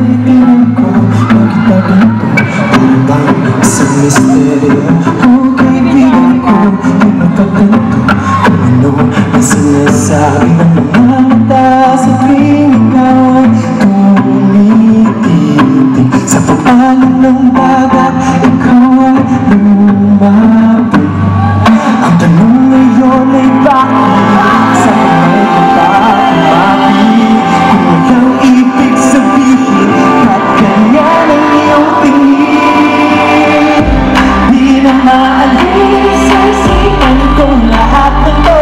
Kaibigan ko, bakit ba ganito? Parang bang isang misteryo. Oh, kaibigan ko, di ba ba ganito? Kung ano ang sinasabi ng mga mata sa tuwing ikaw ay tumititig. Sa pag-alon ng dagat, ikaw ay lumapit. Ang tanong ngayon ay bakit sa may pagkakamapit? Kung walang ibig sabihin, at ganyan ang iyong tingin. Di na maalis sa isipan kong lahat ng to.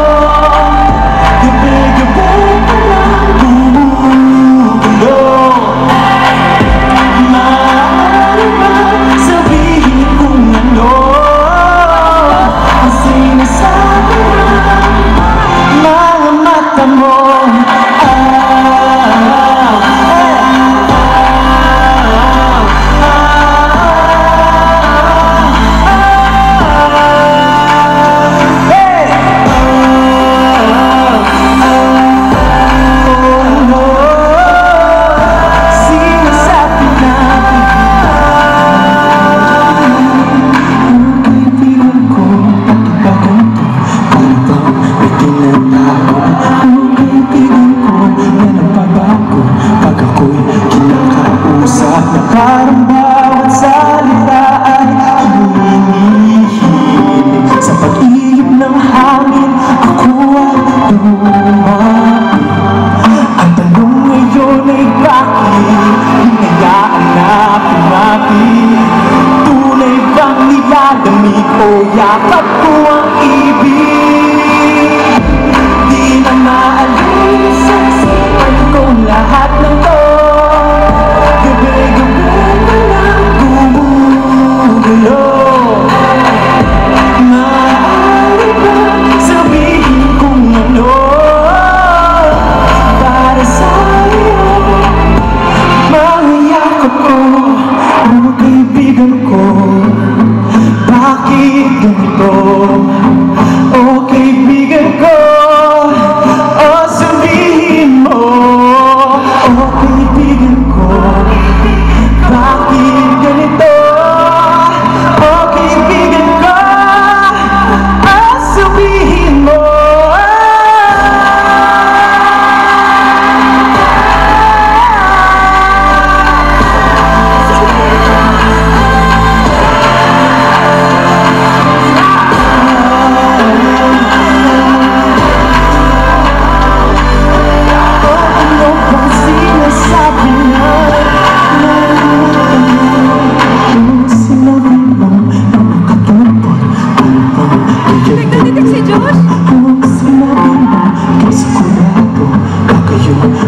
Gabi-gabi pa lang gumugulo. Maaari ba sabihin kung ano ang sinasabi ng mga mata mo? Parang bawat salita ay hinihiling. Sa pag-ihip ng hangin, ako ay lumapit. Ang tanong ngayon ay bakit hinayaan na kumapit? Tunay bang nilalamig o yakap ko ang ibig? Di na maalis sa isipan kong lahat ng to. Maaari ba sabihin kung ano para sa'yo? Mga yakap ko, mga kaibigan ko, bakit ganito? O kaibigan ko, o sabihin mo, o kaibigan ko, bakit ganito?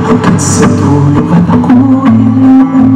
Hanggang sa dulo at ako'y